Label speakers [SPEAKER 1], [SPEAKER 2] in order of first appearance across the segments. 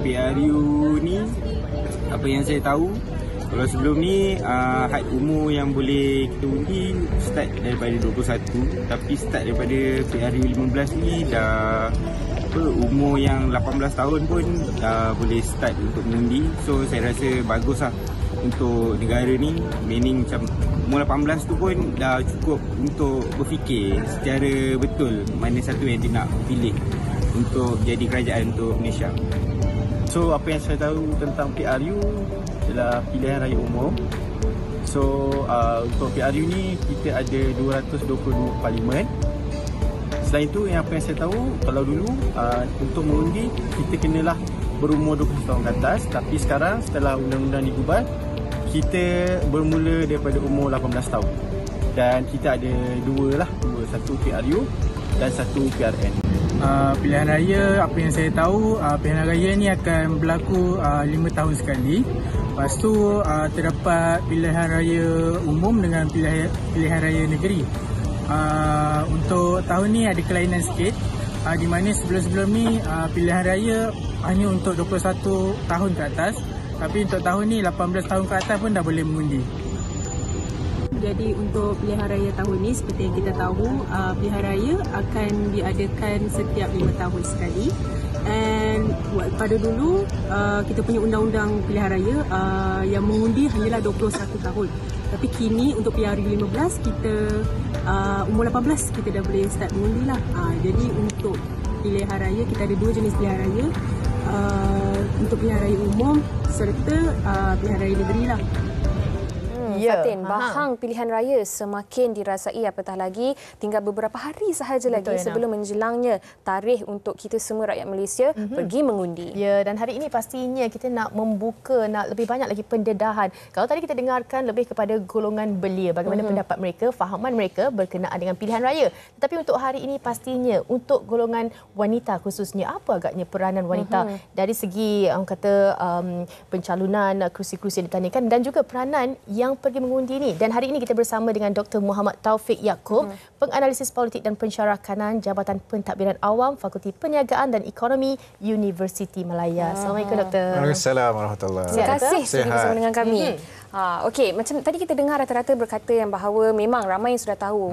[SPEAKER 1] PRU ni, apa yang saya tahu, kalau sebelum ni had umur yang boleh kita undi start daripada 21, tapi start daripada PRU 15 ni dah umur yang 18 tahun pun dah boleh start untuk mengundi. So saya rasa bagus lah untuk negara ni, meaning macam umur 18 tu pun dah cukup untuk berfikir secara betul mana satu yang dia nak pilih untuk jadi kerajaan untuk Malaysia.
[SPEAKER 2] So apa yang saya tahu tentang PRU adalah pilihan raya umum. So untuk PRU ni kita ada 222 parlimen. Selain itu, yang apa yang saya tahu, kalau dulu untuk mengundi kita kenalah berumur 20 tahun ke atas, tapi sekarang setelah undang-undang digubal, kita bermula daripada umur 18 tahun. Dan kita ada dua, satu PRU dan satu PRN.
[SPEAKER 3] Pilihan raya, apa yang saya tahu, pilihan raya ni akan berlaku 5 tahun sekali. Lepas tu terdapat pilihan raya umum dengan pilihan raya negeri. Untuk tahun ni ada kelainan sikit, di mana sebelum-sebelum ni pilihan raya hanya untuk 21 tahun ke atas, tapi untuk tahun ni 18 tahun ke atas pun dah boleh mengundi.
[SPEAKER 4] Jadi untuk pilihan raya tahun ni, seperti yang kita tahu, pilihan raya akan diadakan setiap 5 tahun sekali. Dan pada dulu kita punya undang-undang pilihan raya yang mengundi hanyalah 21 tahun. Tapi kini untuk PRU 15 kita umur 18 kita dah boleh start mengundi lah. Jadi untuk pilihan raya kita ada 2 jenis pilihan raya, untuk pilihan raya umum serta pilihan raya negeri lah.
[SPEAKER 5] Fatin, bahang pilihan raya semakin dirasai, apatah lagi tinggal beberapa hari sahaja lagi sebelum menjelangnya tarikh untuk kita semua rakyat Malaysia pergi mengundi.
[SPEAKER 6] Ya, dan hari ini pastinya kita nak membuka, nak lebih banyak lagi pendedahan. Kalau tadi kita dengarkan lebih kepada golongan belia, bagaimana pendapat mereka, fahaman mereka berkenaan dengan pilihan raya. Tetapi untuk hari ini pastinya untuk golongan wanita khususnya, apa agaknya peranan wanita dari segi pencalonan kerusi-kerusi yang ditanyakan dan juga peranan yang pergi mengundi ni. Dan hari ini kita bersama dengan Dr. Muhammad Taufik Yaakob, penganalisis politik dan pensyarah kanan Jabatan Pentadbiran Awam, Fakulti Perniagaan dan Ekonomi, Universiti Malaya. Assalamualaikum, Doktor.
[SPEAKER 7] Waalaikumsalam warahmatullahi wabarakatuh.
[SPEAKER 5] Terima kasih sudah bersama dengan kami. Okey, macam tadi kita dengar rata-rata berkata yang bahawa memang ramai yang sudah tahu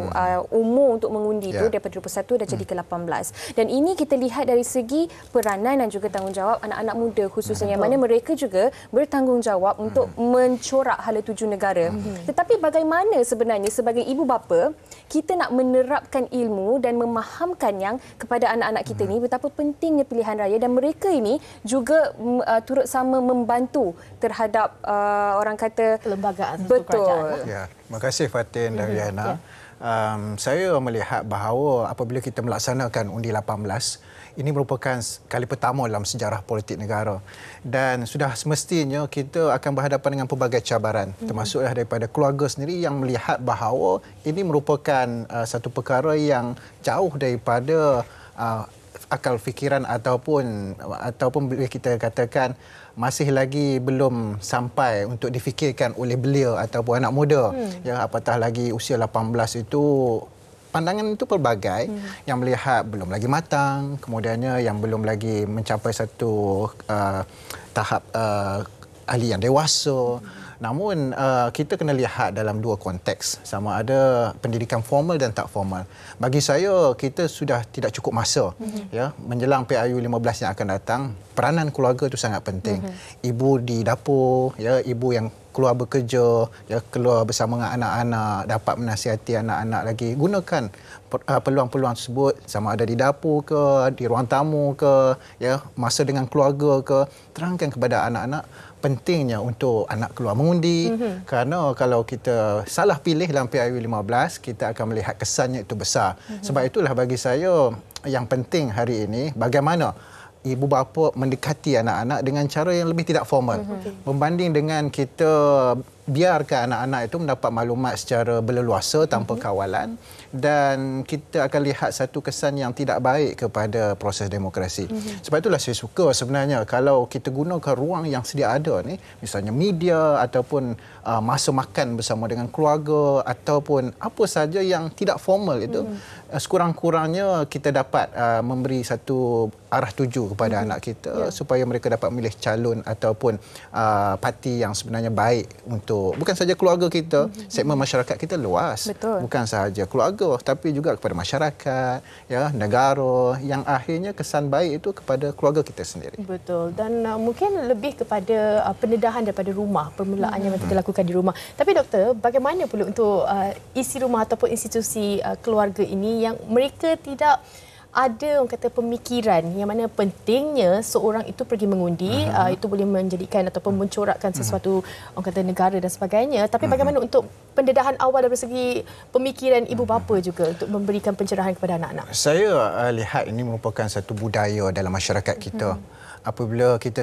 [SPEAKER 5] umur untuk mengundi itu daripada 21 dah jadi ke 18. Dan ini kita lihat dari segi peranan dan juga tanggungjawab anak-anak muda khususnya, yang mana mereka juga bertanggungjawab untuk mencorak hala tuju negara. Tetapi bagaimana sebenarnya sebagai ibu bapa kita nak menerapkan ilmu dan memahamkan yang kepada anak-anak kita ni betapa pentingnya pilihan raya, dan mereka ini juga turut sama membantu terhadap orang kata
[SPEAKER 6] kelembagaan
[SPEAKER 5] kerajaan.
[SPEAKER 7] Ya, terima kasih Fatin dan Riana. Saya melihat bahawa apabila kita melaksanakan undi 18, ini merupakan kali pertama dalam sejarah politik negara, dan sudah semestinya kita akan berhadapan dengan pelbagai cabaran, termasuklah daripada keluarga sendiri yang melihat bahawa ini merupakan satu perkara yang jauh daripada akal fikiran ataupun boleh kita katakan masih lagi belum sampai untuk difikirkan oleh belia ataupun anak muda. Ya, apatah lagi usia 18 itu pandangan itu pelbagai, yang melihat belum lagi matang, kemudiannya yang belum lagi mencapai satu tahap ahli yang dewasa. Namun kita kena lihat dalam dua konteks, sama ada pendidikan formal dan tak formal. Bagi saya, kita sudah tidak cukup masa ya menjelang PRU 15 yang akan datang. Peranan keluarga itu sangat penting. Ibu di dapur, ya, ibu yang keluar bekerja, ya, keluar bersama dengan anak-anak, dapat menasihati anak-anak lagi. Gunakan peluang-peluang tersebut, sama ada di dapur ke, di ruang tamu ke, ya, masa dengan keluarga ke. Terangkan kepada anak-anak pentingnya untuk anak keluar mengundi, kerana kalau kita salah pilih dalam PRU 15, kita akan melihat kesannya itu besar. Sebab itulah bagi saya yang penting hari ini bagaimana ibu bapa mendekati anak-anak dengan cara yang lebih tidak formal. Berbanding dengan kita biarkan anak-anak itu mendapat maklumat secara berleluasa tanpa kawalan, dan kita akan lihat satu kesan yang tidak baik kepada proses demokrasi. Sebab itulah saya suka sebenarnya kalau kita gunakan ruang yang sedia ada ni, misalnya media ataupun masa makan bersama dengan keluarga ataupun apa saja yang tidak formal itu, sekurang-kurangnya kita dapat memberi satu arah tuju kepada anak kita supaya mereka dapat memilih calon ataupun parti yang sebenarnya baik untuk bukan saja keluarga kita, segmen masyarakat kita luas.
[SPEAKER 5] Betul.
[SPEAKER 7] Bukan sahaja keluarga tapi juga kepada masyarakat, ya, negara, yang akhirnya kesan baik itu kepada keluarga kita sendiri.
[SPEAKER 6] Betul. Dan mungkin lebih kepada pendedahan daripada rumah, permulaan yang kita lakukan di rumah. Tapi doktor, bagaimana pula untuk isi rumah ataupun institusi keluarga ini yang mereka tidak ada orang kata pemikiran yang mana pentingnya seorang itu pergi mengundi, itu boleh menjadikan ataupun mencorakkan sesuatu orang kata negara dan sebagainya, tapi bagaimana untuk pendedahan awal dari segi pemikiran ibu bapa juga untuk memberikan pencerahan kepada anak-anak?
[SPEAKER 7] Saya lihat ini merupakan satu budaya dalam masyarakat kita. Apabila kita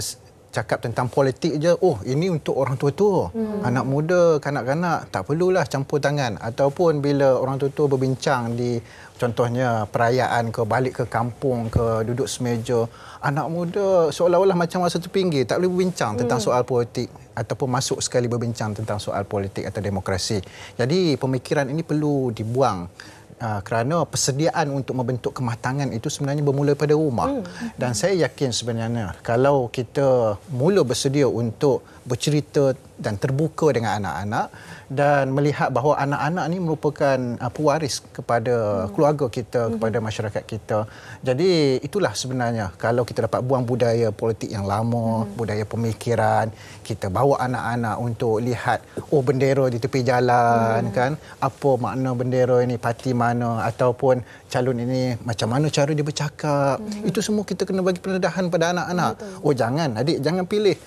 [SPEAKER 7] cakap tentang politik je, oh ini untuk orang tua-tua. Anak muda, kanak-kanak tak perlulah campur tangan. Ataupun bila orang tua-tua berbincang di contohnya perayaan ke, balik ke kampung ke, duduk semeja, anak muda seolah-olah macam masa terpinggir, tak boleh berbincang tentang soal politik ataupun masuk sekali berbincang tentang soal politik atau demokrasi. Jadi pemikiran ini perlu dibuang. Kerana persediaan untuk membentuk kematangan itu sebenarnya bermula pada rumah. Dan saya yakin sebenarnya kalau kita mula bersedia untuk bercerita dan terbuka dengan anak-anak dan melihat bahawa anak-anak ini merupakan pewaris kepada keluarga kita, kepada masyarakat kita. Jadi itulah sebenarnya kalau kita dapat buang budaya politik yang lama, budaya pemikiran, kita bawa anak-anak untuk lihat oh bendera di tepi jalan kan, apa makna bendera ini, parti mana ataupun calon ini macam mana cara dia bercakap. Itu semua kita kena bagi pendedahan pada anak-anak. Oh jangan adik, jangan pilih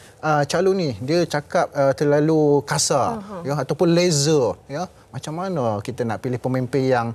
[SPEAKER 7] calon ni, dia cakap terlalu kasar ya ataupun laser ya. Macam mana kita nak pilih pemimpin yang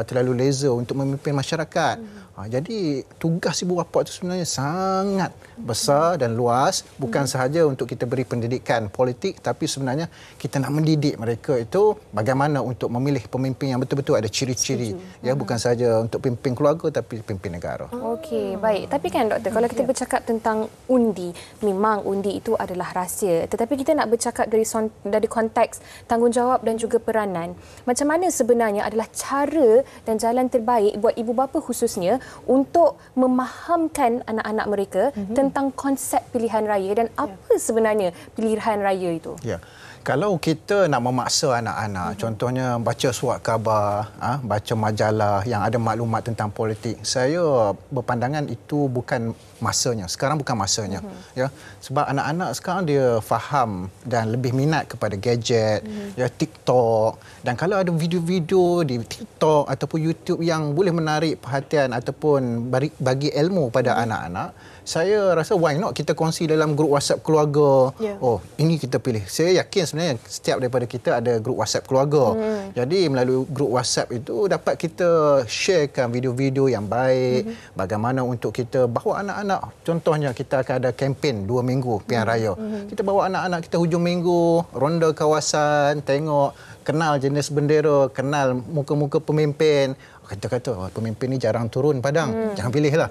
[SPEAKER 7] terlalu laser untuk memimpin masyarakat. Jadi tugas ibu bapa itu sebenarnya sangat besar dan luas, bukan sahaja untuk kita beri pendidikan politik, tapi sebenarnya kita nak mendidik mereka itu bagaimana untuk memilih pemimpin yang betul-betul ada ciri-ciri, ya, bukan sahaja untuk pimpin keluarga tapi pimpin negara.
[SPEAKER 5] Okey, baik. Tapi kan doktor, kalau kita bercakap tentang undi, memang undi itu adalah rahsia, tetapi kita nak bercakap dari konteks tanggungjawab dan juga peranan. Macam mana sebenarnya adalah cara dan jalan terbaik buat ibu bapa khususnya untuk memahamkan anak-anak mereka tentang konsep pilihan raya dan apa sebenarnya pilihan raya itu?
[SPEAKER 7] Ya. Kalau kita nak memaksa anak-anak, contohnya baca surat khabar, baca majalah yang ada maklumat tentang politik, saya berpandangan itu bukan masanya. Sekarang bukan masanya. Ya, sebab anak-anak sekarang dia faham dan lebih minat kepada gadget, ya, TikTok. Dan kalau ada video-video di TikTok ataupun YouTube yang boleh menarik perhatian ataupun bagi ilmu pada anak-anak, saya rasa why not kita kongsi dalam grup WhatsApp keluarga. Oh, ini kita pilih. Saya yakin sebenarnya setiap daripada kita ada grup WhatsApp keluarga. Jadi melalui grup WhatsApp itu dapat kita sharekan video-video yang baik, bagaimana untuk kita bawa anak-anak. Contohnya kita akan ada kempen 2 minggu pilihan raya. Kita bawa anak-anak kita hujung minggu, ronda kawasan, tengok, kenal jenis bendera, kenal muka-muka pemimpin. Kita kata pemimpin ni jarang turun padang, jangan pilihlah.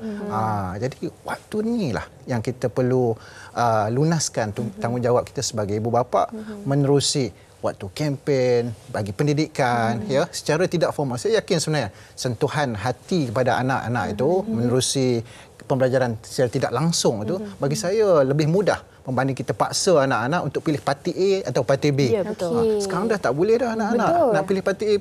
[SPEAKER 7] Jadi waktu inilah yang kita perlu lunaskan tanggungjawab kita sebagai ibu bapa, menerusi waktu kempen, bagi pendidikan, ya, secara tidak formal. Saya yakin sebenarnya sentuhan hati kepada anak-anak itu menerusi pembelajaran secara tidak langsung itu bagi saya lebih mudah membanding kita paksa anak-anak untuk pilih parti A atau parti B.
[SPEAKER 6] Ya, betul.
[SPEAKER 7] Sekarang dah tak boleh dah anak-anak nak pilih parti A,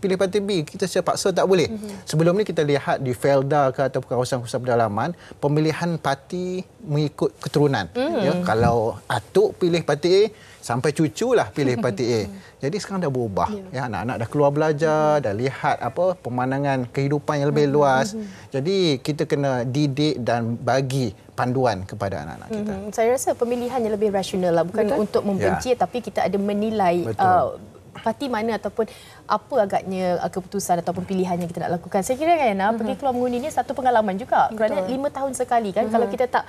[SPEAKER 7] pilih parti B. Kita secara paksa tak boleh. Sebelum ni kita lihat di Felda ke atau kawasan-kawasan pedalaman, pemilihan parti mengikut keturunan. Ya, kalau atuk pilih parti A, sampai cuculah pilih parti A. Jadi sekarang dah berubah. Ya, anak-anak dah keluar belajar, dah lihat apa pemandangan kehidupan yang lebih luas. Jadi kita kena didik dan bagi panduan kepada anak-anak kita.
[SPEAKER 6] Saya rasa pemilihannya lebih rasional lah, bukan untuk membenci, tapi kita ada menilai parti mana ataupun apa agaknya keputusan ataupun pilihan yang kita nak lakukan. Saya kira kan pergi keluar mengundi ni satu pengalaman juga. Kerana 5 tahun sekali kan, kalau kita tak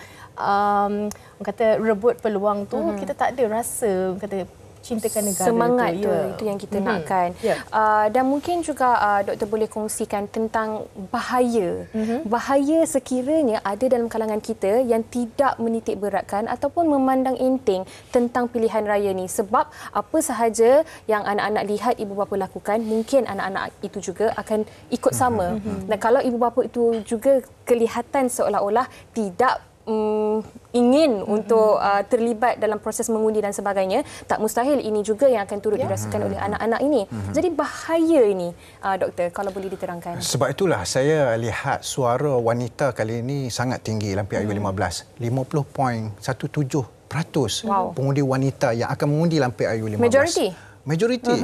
[SPEAKER 6] kata rebut peluang tu, kita tak ada rasa kata cintakan negara
[SPEAKER 5] semangat
[SPEAKER 6] itu.
[SPEAKER 5] Itu yang kita nakkan. Dan mungkin juga doktor boleh kongsikan tentang bahaya. Bahaya sekiranya ada dalam kalangan kita yang tidak menitik beratkan ataupun memandang enteng tentang pilihan raya ni, sebab apa sahaja yang anak-anak lihat ibu bapa lakukan, mungkin anak-anak itu juga akan ikut sama. Dan kalau ibu bapa itu juga kelihatan seolah-olah tidak ingin untuk terlibat dalam proses mengundi dan sebagainya, tak mustahil ini juga yang akan turut dirasakan oleh anak-anak ini. Jadi bahaya ini, doktor, kalau boleh diterangkan.
[SPEAKER 7] Sebab itulah saya lihat suara wanita kali ini sangat tinggi dalam PRU 15. 50.17% pengundi wanita yang akan mengundi dalam PRU 15. Majoriti.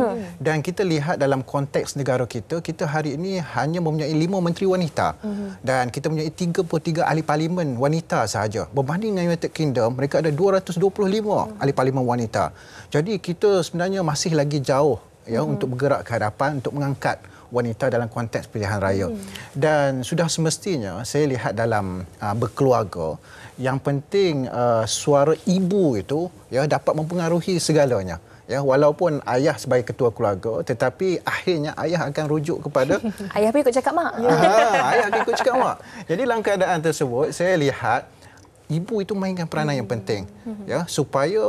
[SPEAKER 7] Dan kita lihat dalam konteks negara kita, kita hari ini hanya mempunyai 5 menteri wanita. Dan kita mempunyai 33 ahli parlimen wanita sahaja. Berbanding dengan United Kingdom, mereka ada 225 ahli parlimen wanita. Jadi kita sebenarnya masih lagi jauh untuk bergerak ke hadapan untuk mengangkat wanita dalam konteks pilihan raya. Dan sudah semestinya saya lihat dalam berkeluarga, yang penting suara ibu itu dapat mempengaruhi segalanya. Walaupun ayah sebagai ketua keluarga, tetapi akhirnya ayah akan rujuk kepada
[SPEAKER 5] ayah pun ikut cakap mak.
[SPEAKER 7] Ayah akan ikut cakap mak. Jadi dalam keadaan tersebut, saya lihat ibu itu mainkan peranan yang penting, supaya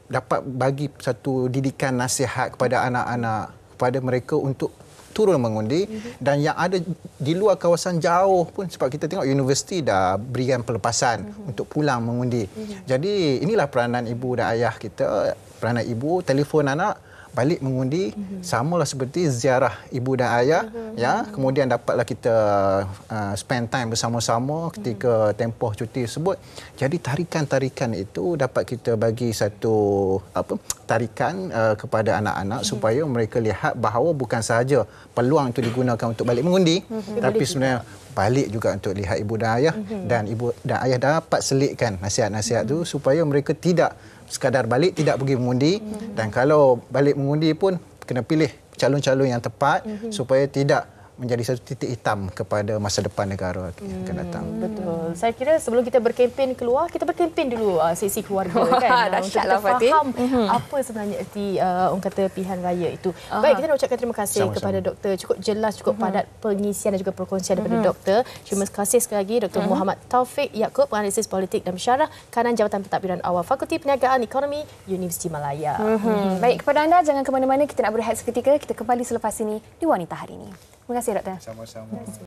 [SPEAKER 7] dapat bagi satu didikan nasihat kepada anak-anak, kepada mereka untuk turun mengundi. Dan yang ada di luar kawasan jauh pun, sebab kita tengok universiti dah berikan pelepasan untuk pulang mengundi. Jadi inilah peranan ibu dan ayah kita. Peranan ibu telefon anak balik mengundi, samalah seperti ziarah ibu dan ayah, kemudian dapatlah kita spend time bersama-sama ketika tempoh cuti tersebut. Jadi tarikan-tarikan itu dapat kita bagi satu tarikan kepada anak-anak supaya mereka lihat bahawa bukan sahaja peluang itu digunakan untuk balik mengundi, tapi sebenarnya balik juga untuk lihat ibu dan ayah, dan ibu dan ayah dapat selitkan nasihat-nasihat itu supaya mereka tidak sekadar balik, tidak pergi mengundi. Dan kalau balik mengundi pun kena pilih calon-calon yang tepat supaya tidak menjadi satu titik hitam kepada masa depan negara yang akan datang.
[SPEAKER 6] Betul. Saya kira sebelum kita berkempen keluar, kita berkempen dulu sesi keluarga kan, untuk kita faham apa sebenarnya erti orang kata pilihan raya itu. Baik, kita nak ucapkan terima kasih kepada doktor. Cukup jelas, cukup padat pengisian dan juga perkongsian daripada doktor. Terima kasih sekali lagi Dr. Muhammad Taufik Yaakob, penganalisis politik dan pensyarah, kanan Jabatan Pentadbiran Awal Fakulti Perniagaan Ekonomi Universiti Malaya.
[SPEAKER 5] Baik, kepada anda jangan ke mana-mana, kita nak berehat seketika. Kita kembali selepas ini di Wanita Hari ini. Terima kasih, doktor.
[SPEAKER 7] Sama-sama.